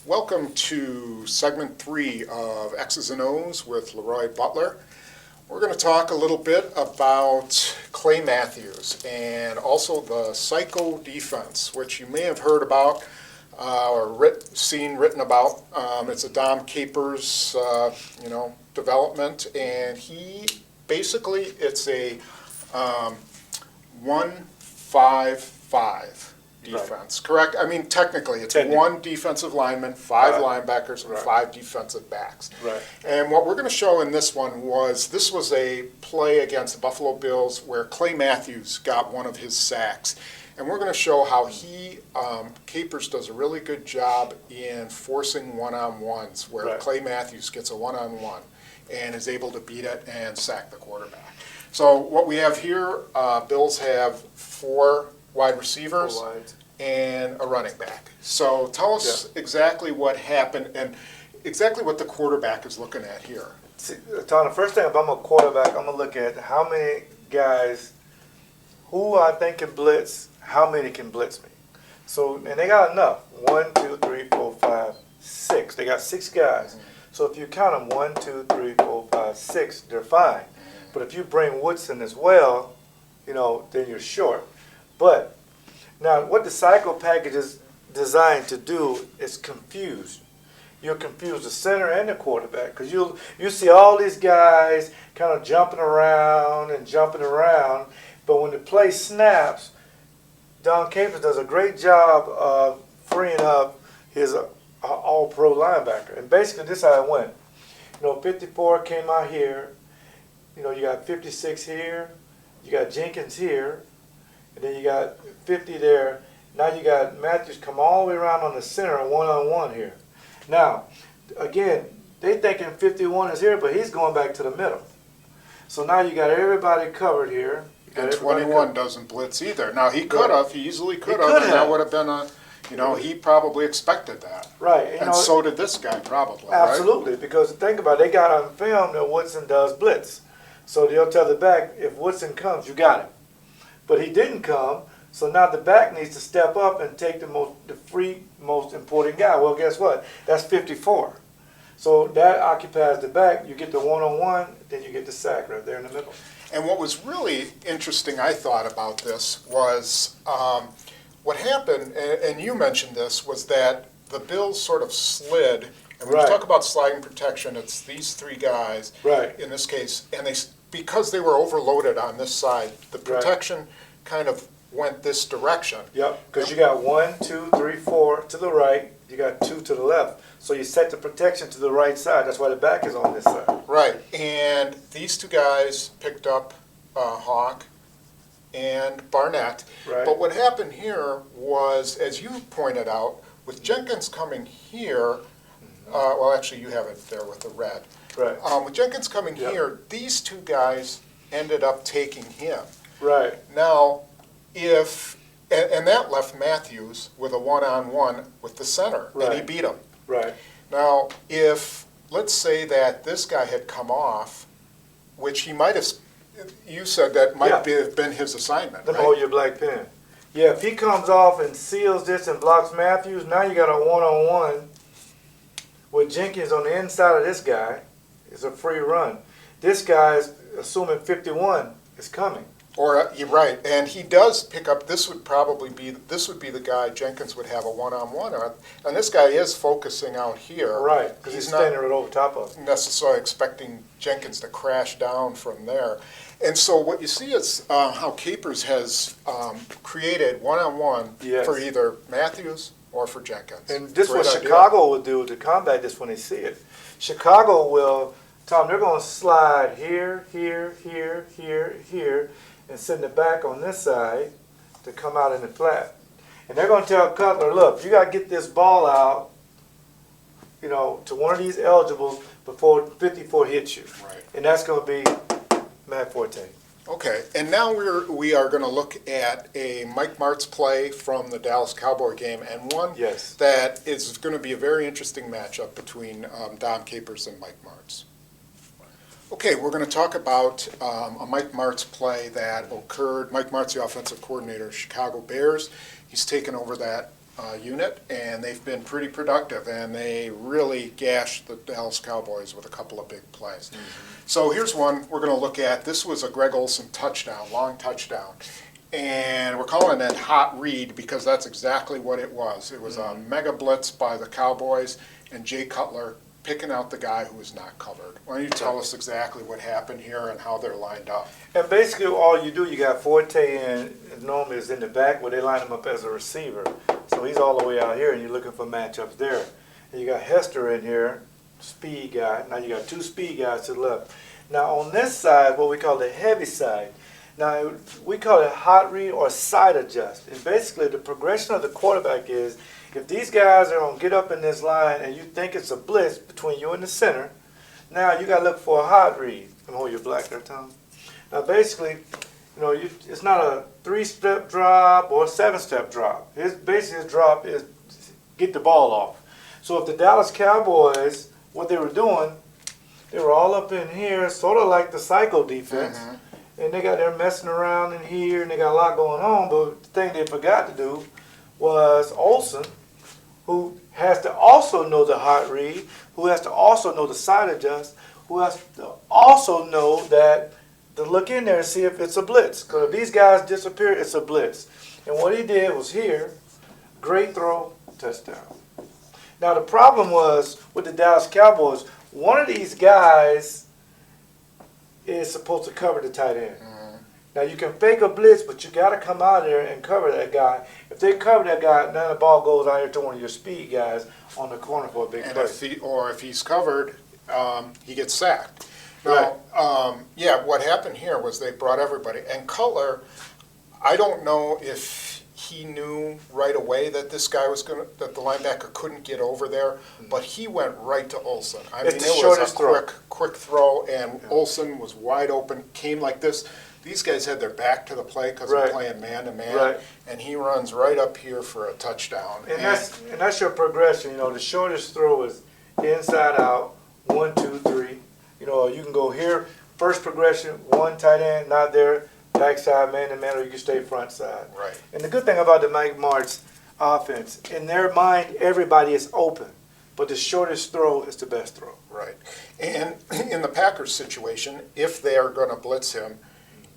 Welcome to segment 3 of X's and O's with LeRoy Butler. We're going to talk a little bit about Clay Matthews and also the psycho defense, which you may have heard about or seen written about. It's a Dom Capers, development, and he basically it's a 1-5-5. Defense, correct? I mean, technically, it's one defensive lineman, five linebackers, and five defensive backs. Right. And what we're going to show in this one was a play against the Buffalo Bills where Clay Matthews got one of his sacks. And we're going to show how Capers does a really good job in forcing one-on-ones where Clay Matthews gets a one-on-one and is able to beat it and sack the quarterback. So what we have here, Bills have 4 wide receivers and a running back. So tell us exactly what happened and exactly what the quarterback is looking at here. See, Tom, the first thing, if I'm a quarterback, I'm going to look at how many guys who I think can blitz, how many can blitz me. So, and they got enough. 1, 2, 3, 4, 5, 6. They got 6 guys. Mm-hmm. So if you count them 1, 2, 3, 4, 5, 6, they're fine. Mm-hmm. But if you bring Woodson as well, then you're short. But now what the cycle package is designed to do is confuse. You'll confuse the center and the quarterback because you see all these guys kind of jumping around, but when the play snaps, Don Capers does a great job of freeing up his all-pro linebacker. And basically this is how it went. 54 came out here. You got 56 here. You got Jenkins here. And then you got 50 there. Now you got Matthews come all the way around on the center and one-on-one here. Now, again, they thinking 51 is here, but he's going back to the middle. So now you got everybody covered here. And 21 doesn't blitz either. Now he could have, he easily could have, and that would have been he probably expected that. Right. And so did this guy probably, absolutely, right? Because think about it, they got on film that Woodson does blitz. So they'll tell the back, if Woodson comes, you got him. But he didn't come, so now the back needs to step up and take the most important guy. Well, guess what? That's 54. So that occupies the back. You get the one-on-one, then you get the sack right there in the middle. And what was really interesting, I thought, about this was what happened, and you mentioned this, was that the Bills sort of slid. And when you talk about sliding protection, it's these 3 guys in this case, and because they were overloaded on this side, the protection kind of went this direction. Yep, because you got 1, 2, 3, 4 to the right, you got 2 to the left. So you set the protection to the right side. That's why the back is on this side. Right, and these 2 guys picked up Hawk and Barnett. Right. But what happened here was, as you pointed out, with Jenkins coming here, well, actually you have it there with the red. Right. With Jenkins coming here, these 2 guys ended up taking him. Right. Now, and that left Matthews with a one-on-one with the center, and he beat him. Right. Now, if, let's say that this guy had come off, which he might have, you said that might have been his assignment, Let me hold your black pen. Yeah, if he comes off and seals this and blocks Matthews, now you got a one-on-one with Jenkins on the inside of this guy. It's a free run. This guy is assuming 51 is coming. Or you're right, and he does pick up. This would be the guy Jenkins would have a one-on-one on, and this guy is focusing out here. Right, because he's standing right over top of him. Necessarily expecting Jenkins to crash down from there, and so what you see is how Capers has created one-on-one for either Matthews or for Jenkins. And this is what Chicago will do to combat this when they see it. Chicago will, Tom, they're going to slide here, here, here, here, here, and send the back on this side to come out in the flat. And they're going to tell Cutler, look, you got to get this ball out, to one of these eligibles before 54 hits you. Right. And that's going to be Matt Forte. Okay, and now we are going to look at a Mike Martz play from the Dallas Cowboy game, and one that is going to be a very interesting matchup between Dom Capers and Mike Martz. Okay, we're going to talk about a Mike Martz play that occurred. Mike Martz, the offensive coordinator of Chicago Bears. He's taken over that unit, and they've been pretty productive, and they really gashed the Dallas Cowboys with a couple of big plays. So here's one we're going to look at. This was a Greg Olsen touchdown, long touchdown. And we're calling it hot read because that's exactly what it was. It was a mega blitz by the Cowboys and Jay Cutler picking out the guy who was not covered. Why don't you tell us exactly what happened here and how they're lined up? And basically all you do, you got Forte and normally is in the back where they line him up as a receiver. So he's all the way out here and you're looking for matchups there. And you got Hester in here, speed guy. Now you got two speed guys to the left. Now on this side, what we call the heavy side, now we call it hot read or side adjust. And basically the progression of the quarterback is if these guys are going to get up in this line and you think it's a blitz between you and the center, now you got to look for a hot read. I'm hold your black there, Tom. Now basically, it's not a 3-step drop or a 7-step drop. Basically his drop is get the ball off. So if the Dallas Cowboys, what they were doing, they were all up in here, sort of like the psycho defense. And they're messing around in here, and they got a lot going on. But the thing they forgot to do was Olsen, who has to also know the hot read, who has to also know the side adjust, who has to also know that to look in there and see if it's a blitz. Because if these guys disappear, it's a blitz. And what he did was here, great throw, touchdown. Now the problem was with the Dallas Cowboys, one of these guys is supposed to cover the tight end. Now you can fake a blitz, but you got to come out there and cover that guy. If they cover that guy, now the ball goes out here to one of your speed guys on the corner for a big play. If he's covered, he gets sacked. Now, what happened here was they brought everybody. And Cutler, I don't know if he knew right away that this guy was that the linebacker couldn't get over there, but he went right to Olsen. I mean, it was a quick throw, and Olsen was wide open, came like this. These guys had their back to the play because they're playing man-to-man, and he runs right up here for a touchdown. And that's your progression. The shortest throw is inside out, 1, 2, 3. You can go here, first progression, one tight end, not there, backside, man-to-man, or you can stay front side. Right. And the good thing about the Mike Martz offense, in their mind, everybody is open, but the shortest throw is the best throw. Right. And in the Packers situation, if they are going to blitz him,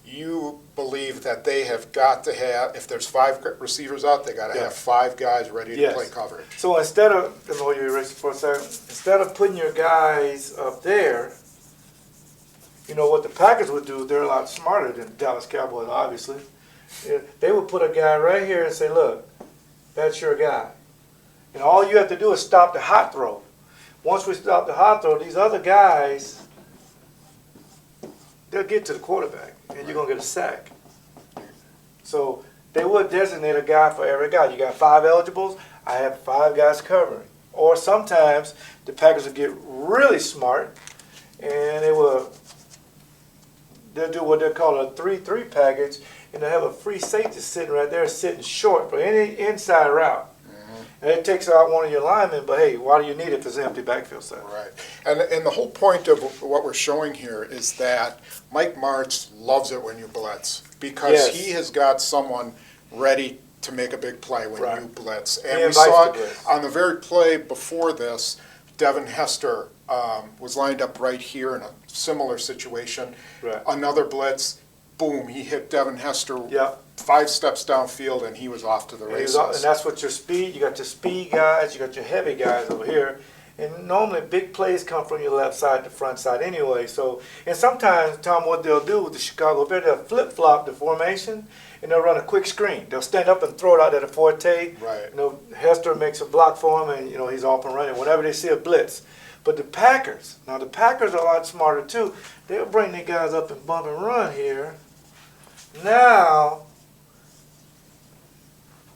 you believe that they have got to have, if there's 5 receivers out, they got to have 5 guys ready to play coverage. So instead of, let me hold you erase for a second, instead of putting your guys up there, what the Packers would do, they're a lot smarter than the Dallas Cowboys, obviously. They would put a guy right here and say, look, that's your guy. And all you have to do is stop the hot throw. Once we stop the hot throw, these other guys, they'll get to the quarterback, and you're going to get a sack. So they would designate a guy for every guy. You got 5 eligibles, I have 5 guys covering. Or sometimes the Packers will get really smart, and they'll do what they call a 3-3 package, and they'll have a free safety sitting right there, sitting short for any inside route. And it takes out one of your linemen, but hey, why do you need it if it's an empty backfield side? Right. And the whole point of what we're showing here is that Mike Martz loves it when you blitz because he has got someone ready to make a big play when you blitz. And we saw it on the very play before this. Devin Hester was lined up right here in a similar situation. Right. Another blitz, boom, he hit Devin Hester 5 steps downfield, and he was off to the races. And that's what your speed, you got your speed guys, you got your heavy guys over here. And normally big plays come from your left side to front side anyway. So, and sometimes, Tom, what they'll do with the Chicago Bears, they'll flip-flop the formation, and they'll run a quick screen. They'll stand up and throw it out at a Forte. Right. Hester makes a block for him, and, he's off and running whenever they see a blitz. But the Packers are a lot smarter too. They'll bring their guys up and bump and run here. Now,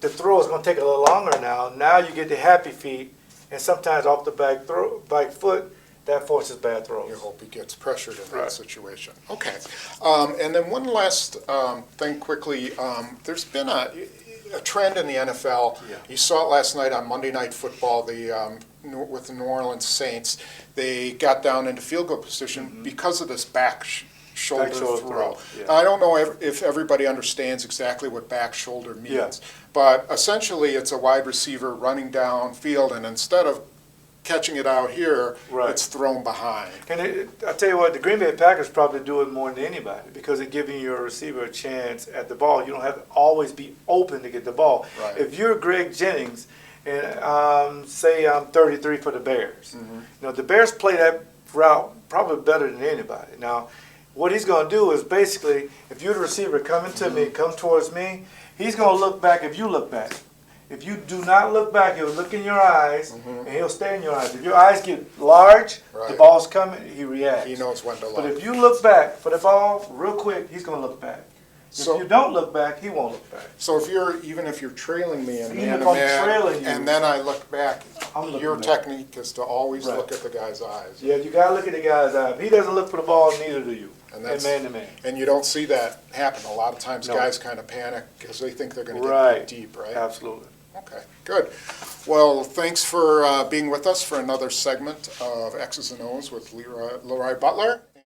the throw is going to take a little longer now. Now you get the happy feet, and sometimes off the back foot, that forces bad throws. You hope he gets pressured in that situation. Okay. And then one last thing quickly. There's been a trend in the NFL. You saw it last night on Monday Night Football with the New Orleans Saints. They got down into field goal position because of this back shoulder Back shoulder throw. throw, yeah. I don't know if everybody understands exactly what back shoulder means, Yeah. but essentially it's a wide receiver running downfield, and instead of catching it out here, Right. it's thrown behind. And I tell you what, the Green Bay Packers probably do it more than anybody because it's giving your receiver a chance at the ball. You don't have to always be open to get the ball. Right. If you're Greg Jennings, and say I'm 33 for the Bears, the Bears play that route probably better than anybody. Now, what he's going to do is basically, if you're the receiver coming to me, come towards me, he's going to look back if you look back. If you do not look back, he'll look in your eyes, and he'll stay in your eyes. If your eyes get large, the Right. ball's coming, he reacts. He knows when to But look. if you look back for the ball real quick, he's going to look back. So- if you don't look back, he won't look back. So even if you're trailing me in Even man if to I'm man, trailing you, and then I look back, I'm looking your back. technique is to always Right. look at the guy's eyes. Yeah, you got to look at the guy's eye. If he doesn't look for the ball, neither do you. And And that's- man to man. And you don't see that happen. A lot of times No. guys kind of panic because they think they're going to get Right. deep, right? Absolutely. Okay, good. Well, thanks for being with us for another segment of X's and O's with LeRoy Butler.